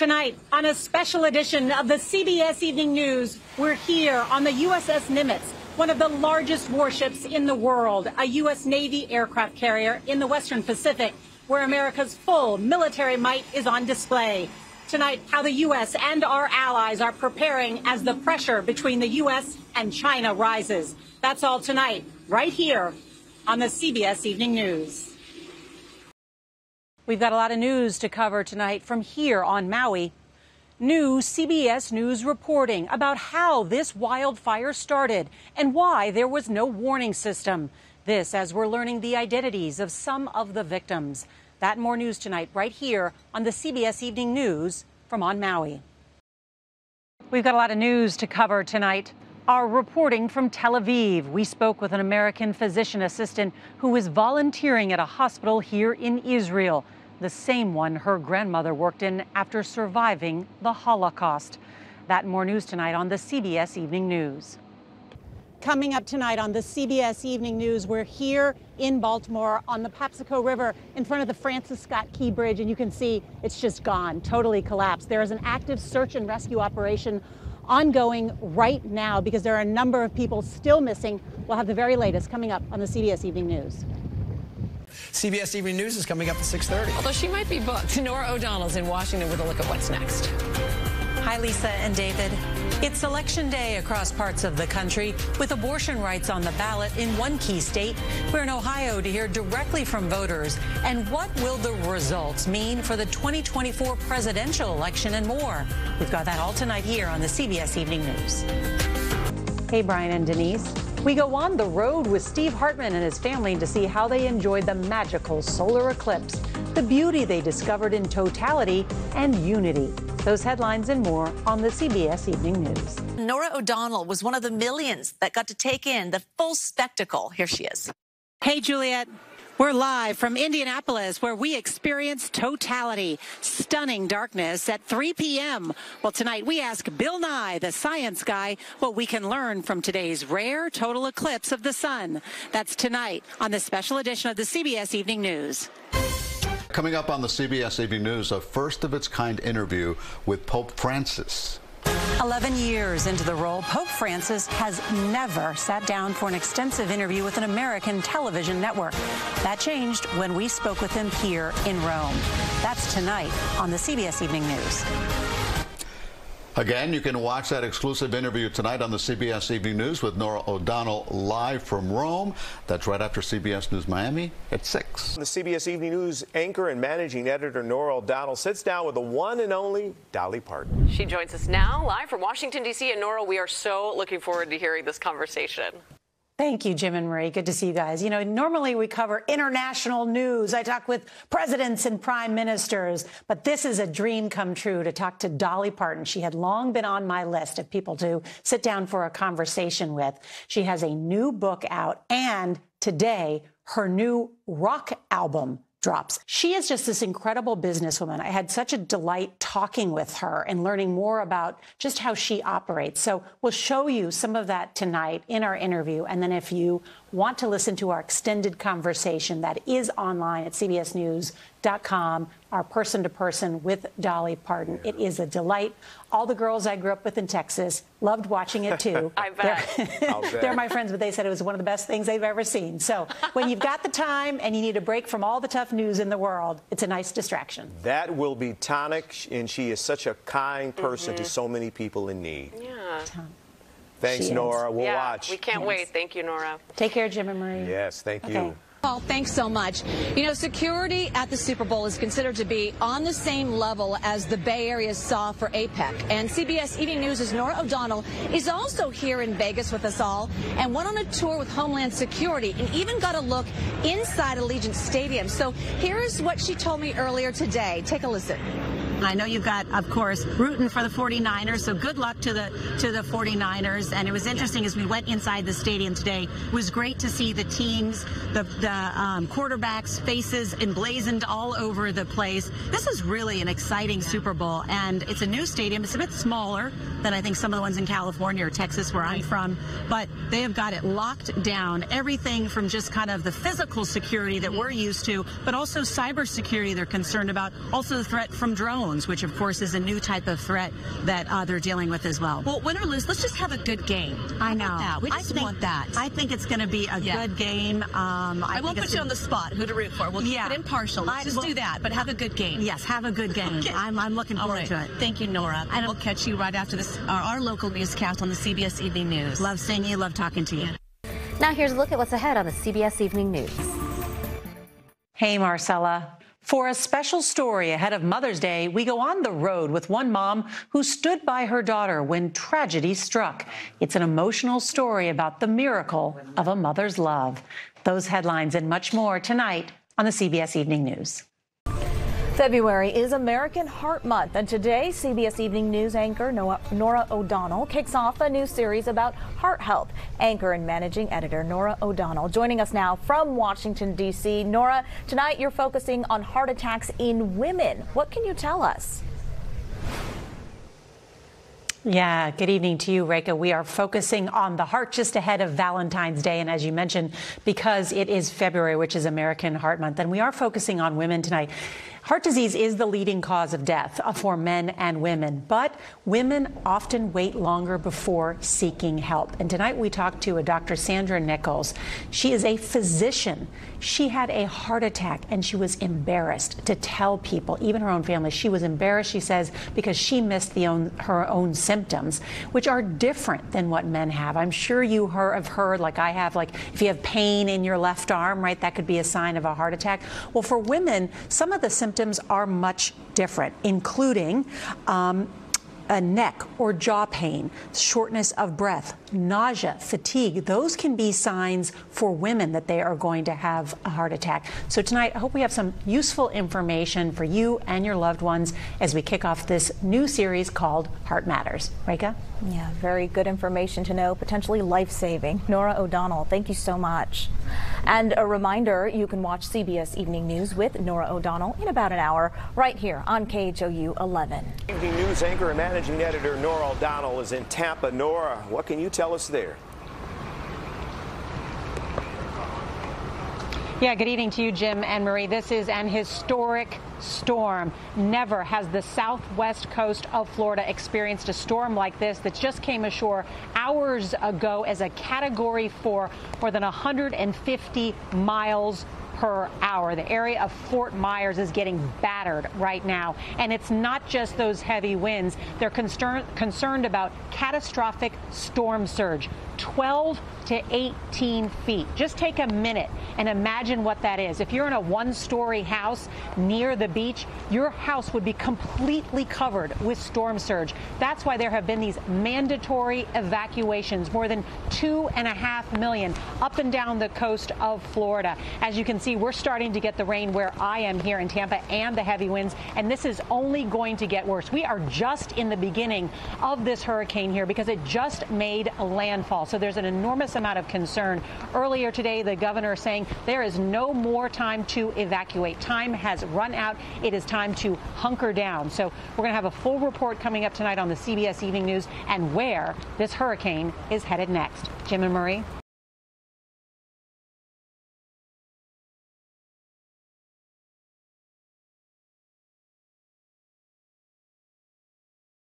Tonight, on a special edition of the CBS Evening News, we're here on the USS Nimitz, one of the largest warships in the world, a U.S. Navy aircraft carrier in the Western Pacific, where America's full military might is on display. Tonight, how the U.S. and our allies are preparing as the pressure between the U.S. and China rises. That's all tonight, right here on the CBS Evening News. We've got a lot of news to cover tonight from here on Maui. New CBS News reporting about how this wildfire started and why there was no warning system. This as we're learning the identities of some of the victims. That and more news tonight right here on the CBS Evening News from on Maui. We've got a lot of news to cover tonight. Our reporting from Tel Aviv. We spoke with an American physician assistant who was volunteering at a hospital here in Israel, the same one her grandmother worked in after surviving the Holocaust. That and more news tonight on the CBS Evening News. Coming up tonight on the CBS Evening News, we're here in Baltimore on the Papsco River in front of the Francis Scott Key Bridge, and you can see it's just gone, totally collapsed. There is an active search and rescue operation ongoing right now because there are a number of people still missing. We'll have the very latest coming up on the CBS Evening News. CBS Evening News is coming up at 6:30. Although she might be booked, Norah O'Donnell's in Washington with a look at what's next. Hi, Lisa and David. It's Election Day across parts of the country, with abortion rights on the ballot in one key state. We're in Ohio to hear directly from voters. And what will the results mean for the 2024 presidential election and more? We've got that all tonight here on the CBS Evening News. Hey, Brian and Denise. We go on the road with Steve Hartman and his family to see how they enjoyed the magical solar eclipse, the beauty they discovered in totality and unity. Those headlines and more on the CBS Evening News. Norah O'Donnell was one of the millions that got to take in the full spectacle. Here she is. Hey, Juliet. We're live from Indianapolis, where we experience totality, stunning darkness at 3 p.m. Well, tonight we ask Bill Nye, the science guy, what we can learn from today's rare total eclipse of the sun. That's tonight on the special edition of the CBS Evening News. Coming up on the CBS Evening News, a first-of-its-kind interview with Pope Francis. 11 years into the role, Pope Francis has never sat down for an extensive interview with an American television network. That changed when we spoke with him here in Rome. That's tonight on the CBS Evening News. Again, you can watch that exclusive interview tonight on the CBS Evening News with Norah O'Donnell live from Rome. That's right after CBS News Miami at 6. The CBS Evening News anchor and managing editor Norah O'Donnell sits down with the one and only Dolly Parton. She joins us now live from Washington, D.C. And Norah, we are so looking forward to hearing this conversation. Thank you, Jim and Marie. Good to see you guys. You know, normally we cover international news. I talk with presidents and prime ministers, but this is a dream come true to talk to Dolly Parton. She had long been on my list of people to sit down for a conversation with. She has a new book out, and today her new rock album drops. She is just this incredible businesswoman. I had such a delight talking with her and learning more about just how she operates. So we'll show you some of that tonight in our interview. And then if you want to listen to our extended conversation, that is online at cbsnews.com, our person-to-person with Dolly Parton. It is a delight. All the girls I grew up with in Texas loved watching it, too. I bet. They're my friends, but they said it was one of the best things they've ever seen. So when you've got the time and you need a break from all the tough news in the world, it's a nice distraction. That will be tonic, and she is such a kind person to so many people in need. Yeah. Thanks, Norah. We'll watch. We can't wait. Thank you, Norah. Take care, Jim and Marie. Yes, thank you. Well, thanks so much. You know, security at the Super Bowl is considered to be on the same level as the Bay Area saw for APEC. And CBS Evening News' Norah O'Donnell is also here in Vegas with us all and went on a tour with Homeland Security and even got a look inside Allegiant Stadium. So here's what she told me earlier today. Take a listen. I know you've got, of course, rooting for the 49ers, so good luck to the 49ers. And it was interesting as we went inside the stadium today. It was great to see the teams, the quarterbacks' faces emblazoned all over the place. This is really an exciting Super Bowl, and it's a new stadium. It's a bit smaller than I think some of the ones in California or Texas where I'm from, but they have got it locked down. Everything from just kind of the physical security that we're used to, but also cyber security they're concerned about, also the threat from drones. drones, which of course is a new type of threat that they're dealing with as well. Well, win or lose, let's just have a good game. I know. We just want that. I think it's going to be a good game. I won't put you on the spot. Who to root for? We'll keep it impartial. Let's just do that, but have a good game. Yes, have a good game. Okay. I'm looking forward to it. Thank you, Norah. And we'll catch you right after this, our local newscast on the CBS Evening News. Love seeing you. Love talking to you. Now here's a look at what's ahead on the CBS Evening News. Hey, Marcella. For a special story ahead of Mother's Day, we go on the road with one mom who stood by her daughter when tragedy struck. It's an emotional story about the miracle of a mother's love. Those headlines and much more tonight on the CBS Evening News. February is American Heart Month, and today CBS Evening News anchor Norah O'Donnell kicks off a new series about heart health. Anchor and managing editor Norah O'Donnell joining us now from Washington, D.C. Norah, tonight you're focusing on heart attacks in women. What can you tell us? Yeah, good evening to you, Reka. We are focusing on the heart just ahead of Valentine's Day. And as you mentioned, because it is February, which is American Heart Month, and we are focusing on women tonight. Heart disease is the leading cause of death for men and women, but women often wait longer before seeking help. And tonight we talked to a Dr. Sandra Nichols. She is a physician. She had a heart attack and she was embarrassed to tell people, even her own family. She was embarrassed, she says, because she missed her own symptoms, which are different than what men have. I'm sure you have heard, like I have, like if you have pain in your left arm, right, that could be a sign of a heart attack. Well, for women, some of the symptoms are much different, including a neck or jaw pain, shortness of breath, nausea, fatigue. Those can be signs for women that they are going to have a heart attack. So tonight, I hope we have some useful information for you and your loved ones as we kick off this new series called Heart Matters. Reka? Yeah, very good information to know, potentially life-saving. Norah O'Donnell, thank you so much. And a reminder, you can watch CBS Evening News with Norah O'Donnell in about an hour right here on KHOU 11. Evening News anchor and managing editor Norah O'Donnell is in Tampa. Norah, what can you tell us there? Yeah, good evening to you, Jim and Marie. This is an historic storm. Never has the southwest coast of Florida experienced a storm like this that just came ashore hours ago as a Category 4, more than 150 miles per hour. The area of Fort Myers is getting battered right now. And it's not just those heavy winds. They're concerned about catastrophic storm surge. 12 to 18 feet. Just take a minute and imagine what that is. If you're in a one-story house near the beach, your house would be completely covered with storm surge. That's why there have been these mandatory evacuations, more than 2.5 million up and down the coast of Florida. As you can see, we're starting to get the rain where I am here in Tampa and the heavy winds, and this is only going to get worse. We are just in the beginning of this hurricane here because it just made a landfall. So there's an enormous amount of concern. Earlier today, the governor saying there is no more time to evacuate. Time has run out. It is time to hunker down. So we're going to have a full report coming up tonight on the CBS Evening News and where this hurricane is headed next. Jim and Marie?